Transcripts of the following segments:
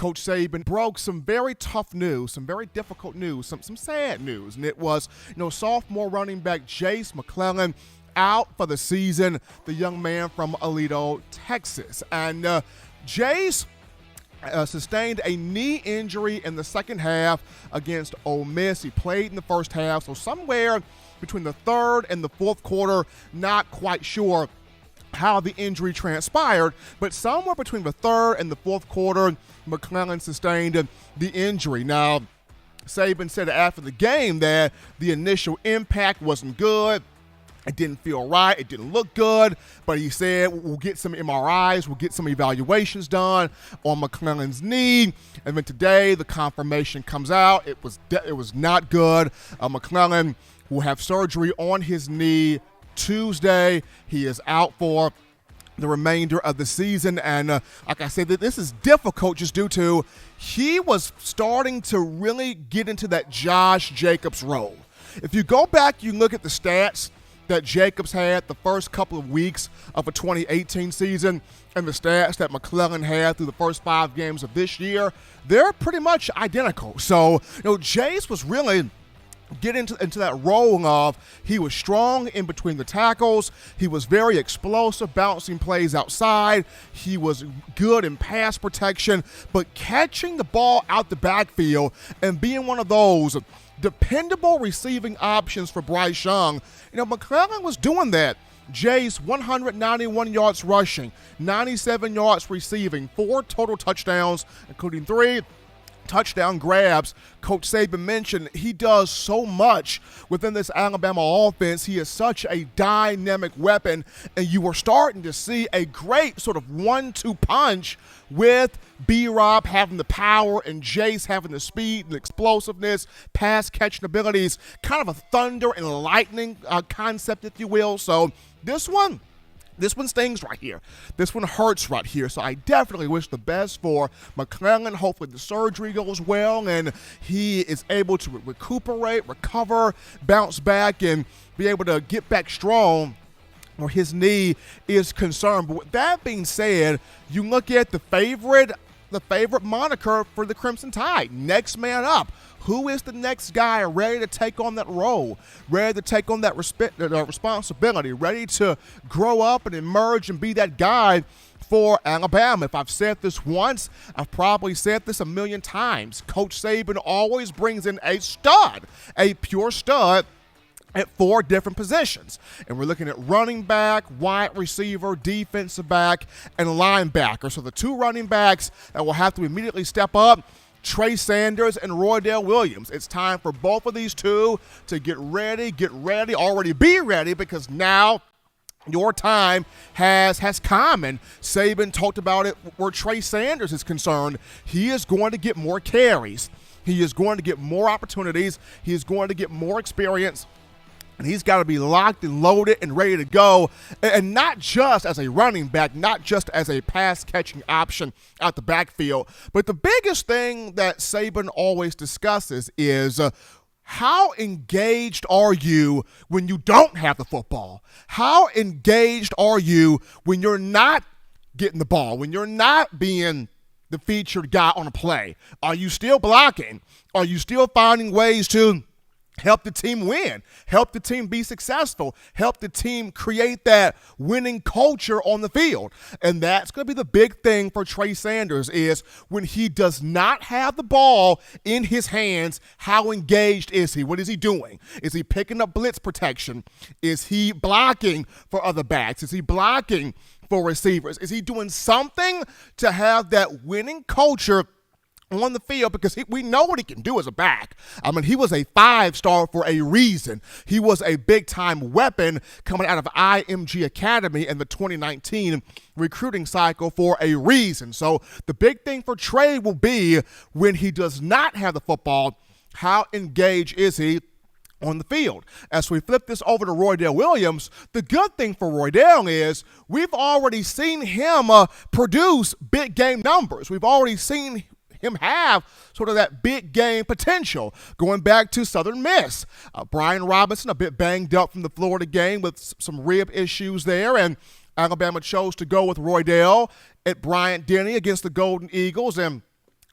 Coach Saban broke some very tough news, some very difficult news, some sad news, and it was, sophomore running back Jase McClellan out for the season, the young man from Roydell, Texas. And Jase sustained a knee injury in the second half against Ole Miss. He played in the first half, so somewhere between the third and the fourth quarter, not quite sure how the injury transpired, but somewhere between the third and the fourth quarter, McClellan sustained the injury. Now, Saban said after the game that the initial impact wasn't good. It didn't feel right. It didn't look good. But he said, we'll get some MRIs. We'll get some evaluations done on McClellan's knee. And then today, the confirmation comes out. It was not good. McClellan will have surgery on his knee Tuesday. He is out for the remainder of the season. And like I said, this is difficult just due to he was starting to really get into that Josh Jacobs role. If you go back, you look at the stats that Jacobs had the first couple of weeks of a 2018 season and the stats that McClellan had through the first 5 games of this year, they're pretty much identical. So, Jase was really get into that role of he was strong in between the tackles. He was very explosive, bouncing plays outside. He was good in pass protection, but catching the ball out the backfield and being one of those dependable receiving options for Bryce Young. McClellan was doing that. Jase, 191 yards rushing, 97 yards receiving, 4 total touchdowns, including 3 touchdown grabs. Coach Saban mentioned he does so much within this Alabama offense. He is such a dynamic weapon, and you were starting to see a great sort of 1-2 punch with B-Rob having the power and Jase having the speed and explosiveness, pass catching abilities, kind of a thunder and lightning concept, if you will. So this one stings right here. This one hurts right here. So I definitely wish the best for McClellan. Hopefully the surgery goes well and he is able to recuperate, recover, bounce back, and be able to get back strong where his knee is concerned. But with that being said, you look at the favorite moniker for the Crimson Tide, next man up. Who is the next guy ready to take on that role, ready to take on that responsibility, ready to grow up and emerge and be that guy for Alabama? If I've said this once, I've probably said this a million times. Coach Saban always brings in a stud, a pure stud, at 4 different positions. And we're looking at running back, wide receiver, defensive back, and linebacker. So the 2 running backs that will have to immediately step up, Trey Sanders and Roydell Williams. It's time for both of these 2 to get ready, already be ready, because now your time has come. And Saban talked about it where Trey Sanders is concerned. He is going to get more carries. He is going to get more opportunities. He is going to get more experience. And he's got to be locked and loaded and ready to go, and not just as a running back, not just as a pass-catching option out the backfield. But the biggest thing that Saban always discusses is how engaged are you when you don't have the football? How engaged are you when you're not getting the ball, when you're not being the featured guy on a play? Are you still blocking? Are you still finding ways to help the team win, help the team be successful, help the team create that winning culture on the field? And that's going to be the big thing for Trey Sanders, is when he does not have the ball in his hands, how engaged is he? What is he doing? Is he picking up blitz protection? Is he blocking for other backs? Is he blocking for receivers? Is he doing something to have that winning culture on the field? Because we know what he can do as a back. I mean, he was a 5-star for a reason. He was a big-time weapon coming out of IMG Academy in the 2019 recruiting cycle for a reason. So the big thing for Trey will be when he does not have the football, how engaged is he on the field? As we flip this over to Roydell Williams, the good thing for Roydell is we've already seen him produce big game numbers. We've already seen him have sort of that big game potential going back to Southern Miss. Brian Robinson, a bit banged up from the Florida game with some rib issues there, and Alabama chose to go with Roydell at Bryant-Denny against the Golden Eagles. And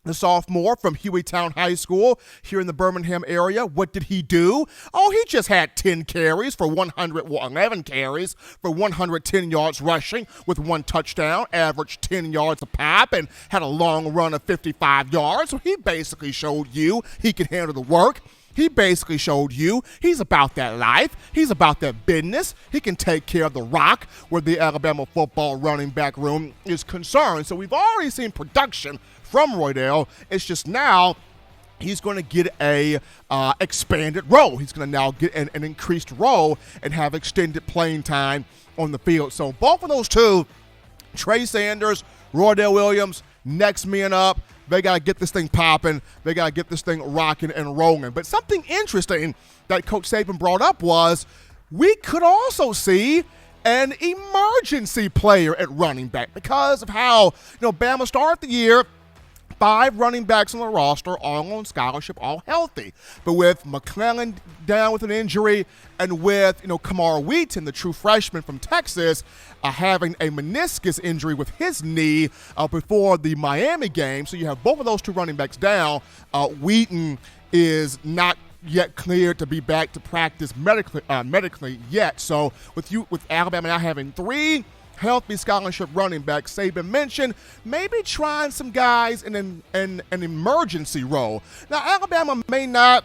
the sophomore from Hueytown High School here in the Birmingham area. What did he do? Oh, he just had 10 carries for 11 carries for 110 yards rushing with 1 touchdown, averaged 10 yards a pop, and had a long run of 55 yards. So he basically showed you he could handle the work. He basically showed you he's about that life. He's about that business. He can take care of the rock where the Alabama football running back room is concerned. So we've already seen production from Roydell. It's just now he's going to get a expanded role. He's going to now get an increased role and have extended playing time on the field. So both of those two, Trey Sanders, Roydell Williams, next men up. They got to get this thing popping. They got to get this thing rocking and rolling. But something interesting that Coach Saban brought up was we could also see an emergency player at running back because of how, Bama started the year. 5 running backs on the roster, all on scholarship, all healthy. But with McClellan down with an injury and with, Kamar Wheaton, the true freshman from Texas, having a meniscus injury with his knee before the Miami game. So you have both of those 2 running backs down. Wheaton is not yet cleared to be back to practice medically yet. So with Alabama now having 3 healthy scholarship running back, Saban mentioned maybe trying some guys in an emergency role. Now, Alabama may not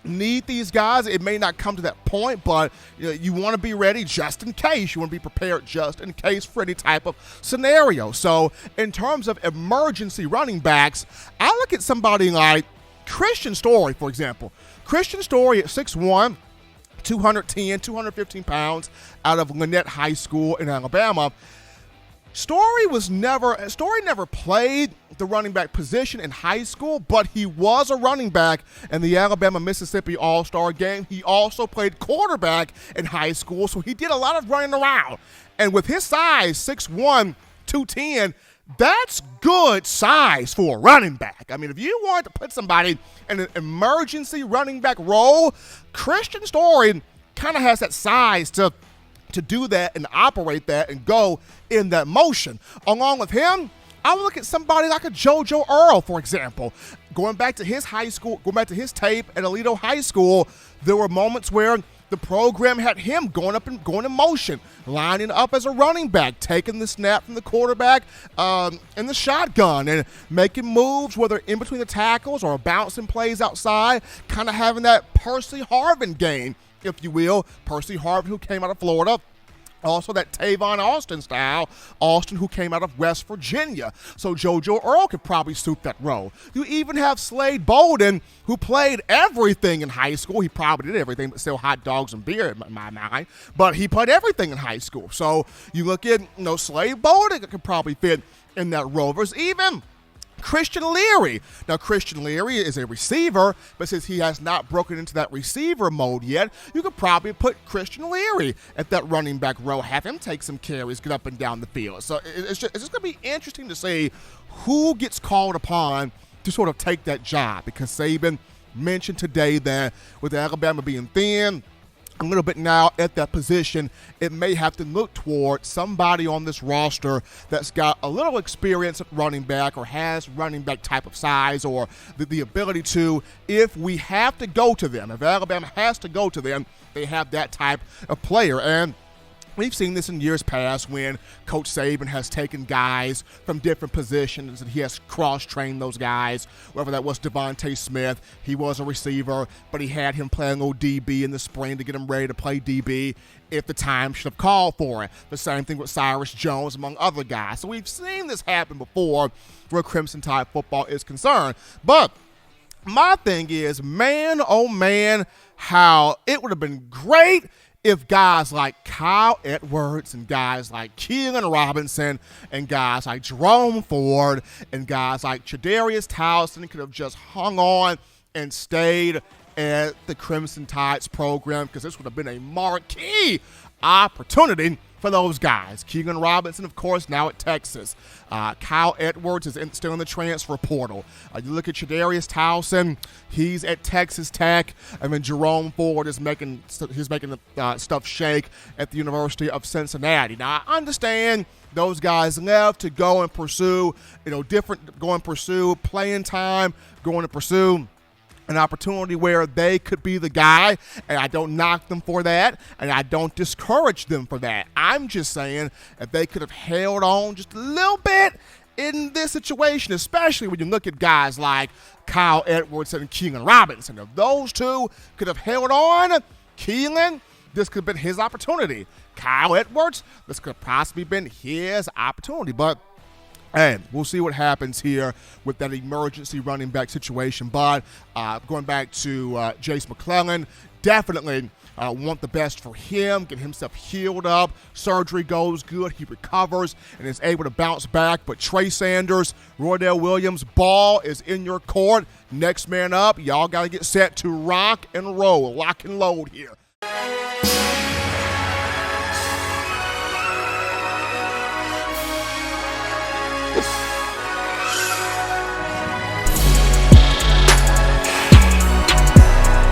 need these guys. It may not come to that point, but you want to be ready just in case. You want to be prepared just in case for any type of scenario. So in terms of emergency running backs, I look at somebody like Christian Story, for example. Christian Story at 6'1", 215 pounds out of Lynette High School in Alabama. Story never played the running back position in high school, but he was a running back in the Alabama-Mississippi All-Star game. He also played quarterback in high school, so he did a lot of running around. And with his size, 6'1", 210, that's good size for a running back. I mean, if you want to put somebody in an emergency running back role, Christian Story kind of has that size to do that and operate that and go in that motion. Along with him, I would look at somebody like a JoJo Earl, for example. Going back to his tape at Aledo High School, there were moments where the program had him going in motion, lining up as a running back, taking the snap from the quarterback in the shotgun and making moves, whether in between the tackles or bouncing plays outside, kind of having that Percy Harvin game, if you will. Percy Harvin, who came out of Florida. Also that Tavon Austin style, Austin who came out of West Virginia. So JoJo Earl could probably suit that role. You even have Slade Bolden, who played everything in high school. He probably did everything but sell hot dogs and beer in my mind. But he played everything in high school. So you look at, Slade Bolden could probably fit in that role. There's even Christian Leary. Now, Christian Leary is a receiver, but since he has not broken into that receiver mode yet, you could probably put Christian Leary at that running back row, have him take some carries, get up and down the field. So it's just going to be interesting to see who gets called upon to sort of take that job, because Saban mentioned today that with Alabama being thin a little bit now at that position, it may have to look toward somebody on this roster that's got a little experience at running back or has running back type of size or the ability to, if we have to go to them, if Alabama has to go to them, they have that type of player. And we've seen this in years past when Coach Saban has taken guys from different positions and he has cross-trained those guys, whether that was Devontae Smith. He was a receiver, but he had him playing old DB in the spring to get him ready to play DB if the time should have called for it. The same thing with Cyrus Jones, among other guys. So we've seen this happen before where Crimson Tide football is concerned. But my thing is, man, oh man, how it would have been great if guys like Kyle Edwards and guys like Keelan Robinson and guys like Jerome Ford and guys like Chadarius Towson could have just hung on and stayed at the Crimson Tide's program, because this would have been a marquee opportunity for those guys. Keegan Robinson, of course, now at Texas. Kyle Edwards is still in the transfer portal. You look at Tre'Davious Towson, he's at Texas Tech. And then Jerome Ford is making stuff shake at the University of Cincinnati. Now, I understand those guys left to go and pursue, playing time, going to pursue an opportunity where they could be the guy, and I don't knock them for that, and I don't discourage them for that. I'm just saying if they could have held on just a little bit in this situation, especially when you look at guys like Kyle Edwards and Keegan Robinson. If those two could have held on, Keelan, this could have been his opportunity. Kyle Edwards, this could have possibly been his opportunity, but and we'll see what happens here with that emergency running back situation. But going back to Jase McClellan, definitely want the best for him, get himself healed up. Surgery goes good, he recovers and is able to bounce back. But Trey Sanders, Roydell Williams, ball is in your court. Next man up. Y'all got to get set to rock and roll, lock and load here.